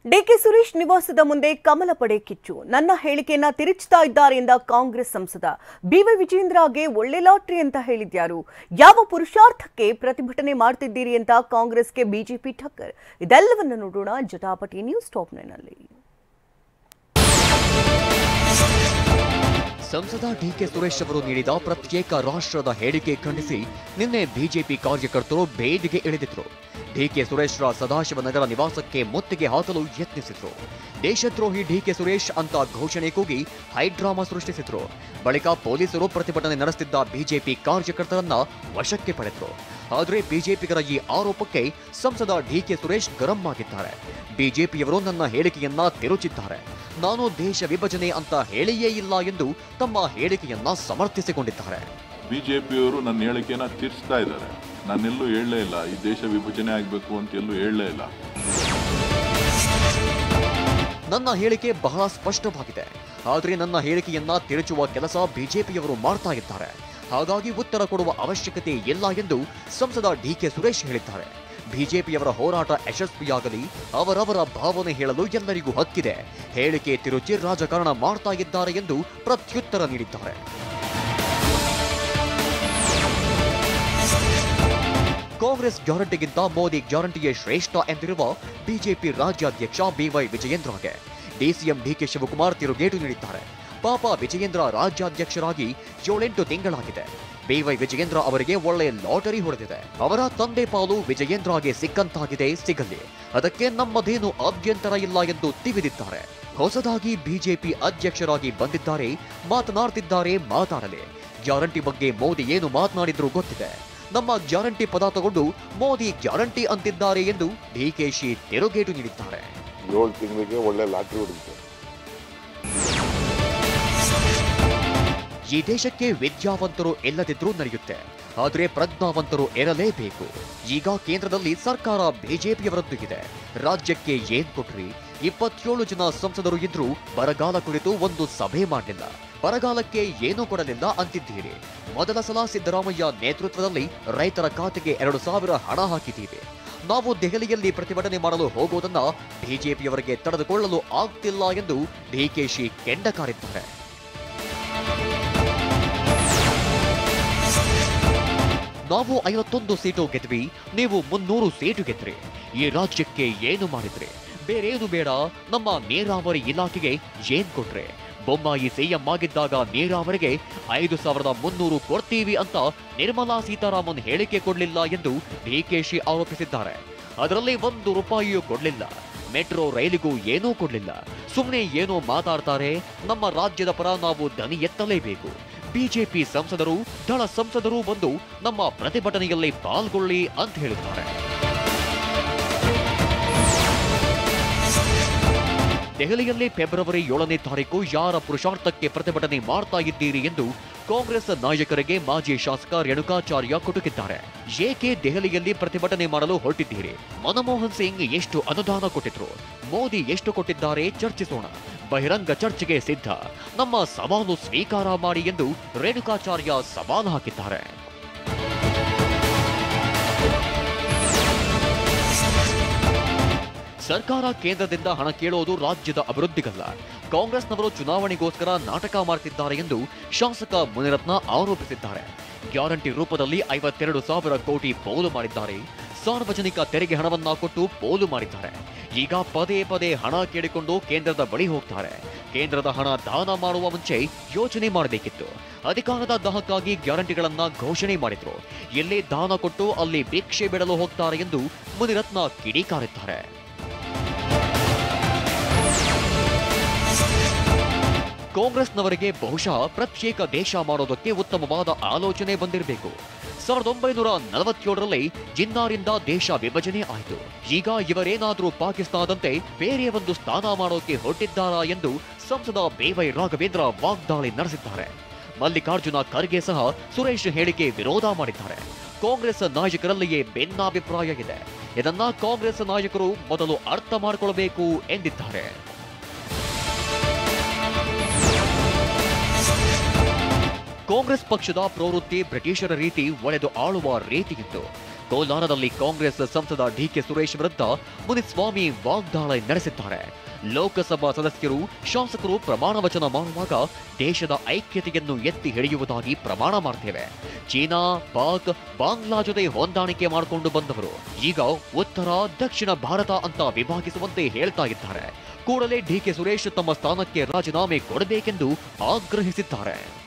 DK Suresh ನಿವಾಸದ ಮುಂದೆ ಕಮಲ ಪಡೆ ಕಿಚ್ಚು. ನನ್ನ ಹೇಳಿಕೆಯನ್ನ ತಿರುಚುತ್ತಾ ಇದ್ದಾರೆ ಎಂದ ಕಾಂಗ್ರೆಸ್ ಸಂಸದ ಬಿವೈ ವಿಜಯೇಂದ್ರಗೆ ಒಳ್ಳೆ ಲಾಟ್ರಿ ಅಂತ ಹೇಳಿದ್ಯಾರು? ಯಾವ ಪುರುಷಾರ್ಥಕ್ಕೆ ಪ್ರತಿಭಟನೆ ಮಾಡ್ತಿದ್ದೀರಿ ಅಂತ ಕಾಂಗ್ರೆಸ್ಗೆ ಬಿಜೆಪಿ ಠಕ್ಕರ್. ಇದೆಲ್ಲವನ್ನ ನೋಡೋಣ ಜಟಾಪಟಿ ನ್ಯೂಸ್ ಟಾಪ್ 9 ನಲ್ಲಿ. ಸಂಸದ ಡಿಕೆ ಸುರೇಶ್ ಅವರು ನೀಡಿದ ಪ್ರತ್ಯೇಕ ರಾಷ್ಟ್ರದ ಹೇಳಿಕೆ ಖಂಡಿಸಿ ನಿನ್ನೆ ಬಿಜೆಪಿ ಕಾರ್ಯಕರ್ತರು ಬೇದಿಗೆ ಇಳಿದಿದ್ರು. ಡಿಕೆ ಸುರೇಶ್ರ ಸದಾಶಿವನಗರ ನಿವಾಸಕ್ಕೆ ಮುತ್ತಿಗೆ ಹಾಕಲು ಯತ್ನಿಸಿದ್ರು. ದೇಶದ್ರೋಹಿ ಡಿಕೆ ಸುರೇಶ್ ಅಂತ ಘೋಷಣೆ ಕೂಗಿ ಹೈಡ್ರಾಮಾ ಸೃಷ್ಟಿಸಿದ್ರು. ಬಳಿಕ ಪೊಲೀಸರು ಪ್ರತಿಭಟನೆ ನಡೆಸುತ್ತಿದ್ದ ಬಿಜೆಪಿ ಕಾರ್ಯಕರ್ತರನ್ನ ವಶಕ್ಕೆ ಪಡೆದ್ರು. ಆದರೆ ಬಿಜೆಪಿಗರ ಈ ಆರೋಪಕ್ಕೆ ಸಂಸದ ಡಿಕೆ ಸುರೇಶ್ ಗರಂ ಆಗಿದ್ದಾರೆ. ಬಿಜೆಪಿಯವರು ನನ್ನ ಹೇಳಿಕೆಯನ್ನ ತಿರುಚಿದ್ದಾರೆ. ನಾನು ದೇಶ ವಿಭಜನೆ ಅಂತ ಹೇಳಿಯೇ ಇಲ್ಲ ಎಂದು ತಮ್ಮ ಹೇಳಿಕೆಯನ್ನ ಸಮರ್ಥಿಸಿಕೊಂಡಿದ್ದಾರೆ. ಬಿಜೆಪಿಯವರು ನನ್ನ ಹೇಳಿಕೆಯನ್ನ ತಿರ್ಸ್ತಾ ಇದ್ದಾರೆ. ನಾನೆಲ್ಲೂ ಹೇಳಲೇ ಇಲ್ಲ ಈ ದೇಶ ವಿಭಜನೆ ಆಗಬೇಕು ಅಂತ ಎಲ್ಲೂ ಹೇಳಲೇ ಇಲ್ಲ. ನನ್ನ ಹೇಳಿಕೆ ಬಹಳ ಸ್ಪಷ್ಟವಾಗಿದೆ. ಆದರೆ ನನ್ನ ಹೇಳಿಕೆಯನ್ನ ತಿರುಚುವ ಕೆಲಸ ಬಿಜೆಪಿಯವರು ಮಾಡ್ತಾ ಇದ್ದಾರೆ. ಹಾಗಾಗಿ ಉತ್ತರ ಕೊಡುವ ಅವಶ್ಯಕತೆ ಇಲ್ಲ ಎಂದು ಸಂಸದ ಡಿಕೆ ಸುರೇಶ್ ಹೇಳಿದ್ದಾರೆ. ಬಿಜೆಪಿಯವರ ಹೋರಾಟ ಯಶಸ್ವಿಯಾಗಲಿ, ಅವರವರ ಭಾವನೆ ಹೇಳಲು ಎಲ್ಲರಿಗೂ ಹಕ್ಕಿದೆ. ಹೇಳಿಕೆ ತಿರುಚಿ ರಾಜಕಾರಣ ಮಾಡ್ತಾ ಇದ್ದಾರೆ ಎಂದು ಪ್ರತ್ಯುತ್ತರ ನೀಡಿದ್ದಾರೆ. ಕಾಂಗ್ರೆಸ್ ಗ್ಯಾರಂಟಿಗಿಂತ ಮೋದಿ ಗ್ಯಾರಂಟಿಯೇ ಶ್ರೇಷ್ಠ ಎಂದಿರುವ ಬಿಜೆಪಿ ರಾಜ್ಯಾಧ್ಯಕ್ಷ ಬಿವೈ ವಿಜಯೇಂದ್ರಗೆ ಡಿಸಿಎಂ ಡಿಕೆ ಶಿವಕುಮಾರ್ ತಿರುಗೇಟು ನೀಡಿದ್ದಾರೆ. ಪಾಪ ವಿಜಯೇಂದ್ರ ರಾಜ್ಯಾಧ್ಯಕ್ಷರಾಗಿ 7-8 ತಿಂಗಳಾಗಿದೆ. ಬಿವೈ ವಿಜಯೇಂದ್ರ ಅವರಿಗೆ ಒಳ್ಳೆ ಲಾಟರಿ ಹೊಡೆದಿದೆ. ಅವರ ತಂದೆ ಪಾಲು ವಿಜಯೇಂದ್ರಗೆ ಸಿಕ್ಕಂತಾಗಿದೆ, ಸಿಗಲಿ, ಅದಕ್ಕೆ ನಮ್ಮದೇನು ಅಭ್ಯಂತರ ಇಲ್ಲ ಎಂದು ತಿವಿದಿದ್ದಾರೆ. ಹೊಸದಾಗಿ ಬಿಜೆಪಿ ಅಧ್ಯಕ್ಷರಾಗಿ ಬಂದಿದ್ದಾರೆ, ಮಾತನಾಡ್ತಿದ್ದಾರೆ, ಮಾತಾಡಲಿ. ಗ್ಯಾರಂಟಿ ಬಗ್ಗೆ ಮೋದಿ ಏನು ಮಾತನಾಡಿದ್ರು ಗೊತ್ತಿದೆ. ನಮ್ಮ ಗ್ಯಾರಂಟಿ ಪದ ತಗೊಂಡು ಮೋದಿ ಗ್ಯಾರಂಟಿ ಅಂತಿದ್ದಾರೆ ಎಂದು ಡಿಕೆಶಿ ತಿರುಗೇಟು ನೀಡಿದ್ದಾರೆ. 7 ತಿಂಗಳಿಗೆ ಒಳ್ಳೆ ಲಾಟರಿ ಹೊಡೆದಿದೆ. ಈ ದೇಶಕ್ಕೆ ವಿದ್ಯಾವಂತರು ಎಲ್ಲದಿದ್ರೂ ನಡೆಯುತ್ತೆ, ಆದರೆ ಪ್ರಜ್ಞಾವಂತರು ಇರಲೇಬೇಕು. ಈಗ ಕೇಂದ್ರದಲ್ಲಿ ಸರ್ಕಾರ ಬಿಜೆಪಿಯವರದ್ದು ಇದೆ. ರಾಜ್ಯಕ್ಕೆ ಏನ್ ಕೊಟ್ರಿ? 27 ಜನ ಸಂಸದರು ಇದ್ರೂ ಬರಗಾಲ ಕುರಿತು ಒಂದು ಸಭೆ ಮಾಡಲಿಲ್ಲ. ಬರಗಾಲಕ್ಕೆ ಏನೂ ಕೊಡಲಿಲ್ಲ ಅಂತಿದ್ದೀರಿ. ಮೊದಲ ಸಲ ಸಿದ್ದರಾಮಯ್ಯ ನೇತೃತ್ವದಲ್ಲಿ ರೈತರ ಖಾತೆಗೆ 2,000 ಹಣ ಹಾಕಿದ್ದೀವಿ. ನಾವು ದೆಹಲಿಯಲ್ಲಿ ಪ್ರತಿಭಟನೆ ಮಾಡಲು ಹೋಗುವುದನ್ನ ಬಿಜೆಪಿಯವರಿಗೆ ತಡೆದುಕೊಳ್ಳಲು ಆಗ್ತಿಲ್ಲ ಎಂದು ಡಿಕೆಶಿ ಕೆಂಡ ಕಾರಿದ್ದಾರೆ. ನಾವು 51 ಸೀಟು ಗೆದ್ವಿ, ನೀವು 300 ಸೀಟು ಗೆದ್ರಿ. ಈ ರಾಜ್ಯಕ್ಕೆ ಏನು ಮಾಡಿದ್ರಿ? ಬೇರೇನು ಬೇಡ. ನಮ್ಮ ನೀರಾವರಿ ಇಲಾಖೆಗೆ ಏನ್ ಕೊಟ್ರೆ? ಬೊಮ್ಮಾಯಿ ಸಿಎಂ ಆಗಿದ್ದಾಗ ನೀರಾವರಿಗೆ 5,300 ಕೊಡ್ತೀವಿ ಅಂತ ನಿರ್ಮಲಾ ಸೀತಾರಾಮನ್ ಹೇಳಿಕೆ ಕೊಡಲಿಲ್ಲ ಎಂದು ಡಿಕೆಶಿ ಆರೋಪಿಸಿದ್ದಾರೆ. ಅದರಲ್ಲಿ 1 ರೂಪಾಯಿಯೂ ಕೊಡಲಿಲ್ಲ. ಮೆಟ್ರೋ ರೈಲಿಗೂ ಏನೂ ಕೊಡಲಿಲ್ಲ. ಸುಮ್ಮನೆ ಏನೋ ಮಾತಾಡ್ತಾರೆ. ನಮ್ಮ ರಾಜ್ಯದ ಪರ ನಾವು ದನಿ ಎತ್ತಲೇಬೇಕು. ಬಿಜೆಪಿ ಸಂಸದರು, ದಳ ಸಂಸದರು ಬಂದು ನಮ್ಮ ಪ್ರತಿಭಟನೆಯಲ್ಲಿ ಪಾಲ್ಗೊಳ್ಳಿ ಅಂತ ಹೇಳಿದ್ದಾರೆ. ದೆಹಲಿಯಲ್ಲಿ ಫೆಬ್ರವರಿ 7ನೇ ತಾರೀಕು ಯಾರ ಪುರುಷಾರ್ಥಕ್ಕೆ ಪ್ರತಿಭಟನೆ ಮಾಡ್ತಾ ಇದ್ದೀರಿ ಎಂದು ಕಾಂಗ್ರೆಸ್ ನಾಯಕರಿಗೆ ಮಾಜಿ ಶಾಸಕ ರೇಣುಕಾಚಾರ್ಯ ಕುಟುಕಿದ್ದಾರೆ. ಏಕೆ ದೆಹಲಿಯಲ್ಲಿ ಪ್ರತಿಭಟನೆ ಮಾಡಲು ಹೊರಟಿದ್ದೀರಿ? ಮನಮೋಹನ್ ಸಿಂಗ್ ಎಷ್ಟು ಅನುದಾನ ಕೊಟ್ಟಿದ್ರು? ಮೋದಿ ಎಷ್ಟು ಕೊಟ್ಟಿದ್ದಾರೆ? ಚರ್ಚಿಸೋಣ. ಬಹಿರಂಗ ಚರ್ಚೆಗೆ ಸಿದ್ಧ. ನಮ್ಮ ಸವಾಲು ಸ್ವೀಕಾರ ಮಾಡಿ ಎಂದು ರೇಣುಕಾಚಾರ್ಯ ಸವಾಲು ಹಾಕಿದ್ದಾರೆ. ಸರ್ಕಾರ ಕೇಂದ್ರದಿಂದ ಹಣ ಕೇಳೋದು ರಾಜ್ಯದ ಅಭಿವೃದ್ಧಿಗಲ್ಲ. ಕಾಂಗ್ರೆಸ್ನವರು ಚುನಾವಣೆಗೋಸ್ಕರ ನಾಟಕ ಮಾಡ್ತಿದ್ದಾರೆ ಎಂದು ಶಾಸಕ ಮುನಿರತ್ನ ಆರೋಪಿಸಿದ್ದಾರೆ. ಗ್ಯಾರಂಟಿ ರೂಪದಲ್ಲಿ 52,000 ಕೋಟಿ ಪೋಲು ಮಾಡಿದ್ದಾರೆ. ಸಾರ್ವಜನಿಕ ತೆರಿಗೆ ಹಣವನ್ನ ಕೊಟ್ಟು ಪೋಲು ಮಾಡಿದ್ದಾರೆ. ಈಗ ಪದೇ ಪದೇ ಹಣ ಕೇಳಿಕೊಂಡು ಕೇಂದ್ರದ ಬಳಿ ಹೋಗ್ತಾರೆ. ಕೇಂದ್ರದ ಹಣ ದಾನ ಮಾಡುವ ಮುಂಚೆ ಯೋಚನೆ ಮಾಡಬೇಕಿತ್ತು. ಅಧಿಕಾರದ ದಾಹಕ್ಕಾಗಿ ಗ್ಯಾರಂಟಿಗಳನ್ನ ಘೋಷಣೆ ಮಾಡಿದ್ರು. ಎಲ್ಲೇ ದಾನ ಕೊಟ್ಟು ಅಲ್ಲಿ ಭಿಕ್ಷೆ ಬಿಡಲು ಹೋಗ್ತಾರೆ ಎಂದು ಮುನಿರತ್ನ ಕಿಡಿಕಾರಿದ್ದಾರೆ. ಕಾಂಗ್ರೆಸ್ನವರಿಗೆ ಬಹುಶಃ ಪ್ರತ್ಯೇಕ ದೇಶ ಮಾಡೋದಕ್ಕೆ ಉತ್ತಮವಾದ ಆಲೋಚನೆ ಬಂದಿರಬೇಕು. 1947ರಲ್ಲಿ ಜಿನ್ನಾರಿಂದ ದೇಶ ವಿಭಜನೆ ಆಯಿತು. ಈಗ ಇವರೇನಾದ್ರೂ ಪಾಕಿಸ್ತಾನದಂತೆ ಬೇರೆ ಒಂದು ಸ್ಥಾನ ಮಾಡೋಕೆ ಹೊರಟಿದ್ದಾರಾ ಎಂದು ಸಂಸದ ಬಿವೈ ರಾಘವೇಂದ್ರ ವಾಗ್ದಾಳಿ ನಡೆಸಿದ್ದಾರೆ. ಮಲ್ಲಿಕಾರ್ಜುನ ಖರ್ಗೆ ಸಹ ಸುರೇಶ್ ಹೇಳಿಕೆ ವಿರೋಧ ಮಾಡಿದ್ದಾರೆ. ಕಾಂಗ್ರೆಸ್ ನಾಯಕರಲ್ಲಿಯೇ ಭಿನ್ನಾಭಿಪ್ರಾಯ ಇದೆ. ಇದನ್ನ ಕಾಂಗ್ರೆಸ್ ನಾಯಕರು ಮೊದಲು ಅರ್ಥ ಮಾಡಿಕೊಳ್ಳಬೇಕು ಎಂದಿದ್ದಾರೆ. ಕಾಂಗ್ರೆಸ್ ಪಕ್ಷದ ಪ್ರವೃತ್ತಿ ಬ್ರಿಟಿಷರ ರೀತಿ ಒಡೆದು ಆಳುವ ರೀತಿಯಿತ್ತು. ಕೋಲಾರದಲ್ಲಿ ಕಾಂಗ್ರೆಸ್ ಸಂಸದ ಡಿಕೆ ಸುರೇಶ್ ವಿರುದ್ಧ ಮುನಿಸ್ವಾಮಿ ವಾಗ್ದಾಳಿ ನಡೆಸಿದ್ದಾರೆ. ಲೋಕಸಭಾ ಸದಸ್ಯರು ಶಾಸಕರು ಪ್ರಮಾಣ ವಚನ ಮಾಡುವಾಗ ದೇಶದ ಐಕ್ಯತೆಯನ್ನು ಎತ್ತಿ ಹಿಡಿಯುವುದಾಗಿ ಪ್ರಮಾಣ ಮಾಡ್ತೇವೆ. ಚೀನಾ, ಪಾಕ್, ಬಾಂಗ್ಲಾ ಜೊತೆ ಹೊಂದಾಣಿಕೆ ಮಾಡಿಕೊಂಡು ಬಂದವರು ಈಗ ಉತ್ತರ ದಕ್ಷಿಣ ಭಾರತ ಅಂತ ವಿಭಾಗಿಸುವಂತೆ ಹೇಳ್ತಾ ಇದ್ದಾರೆ. ಕೂಡಲೇ ಡಿಕೆ ಸುರೇಶ್ ತಮ್ಮ ಸ್ಥಾನಕ್ಕೆ ರಾಜೀನಾಮೆ ಕೊಡಬೇಕೆಂದು ಆಗ್ರಹಿಸಿದ್ದಾರೆ.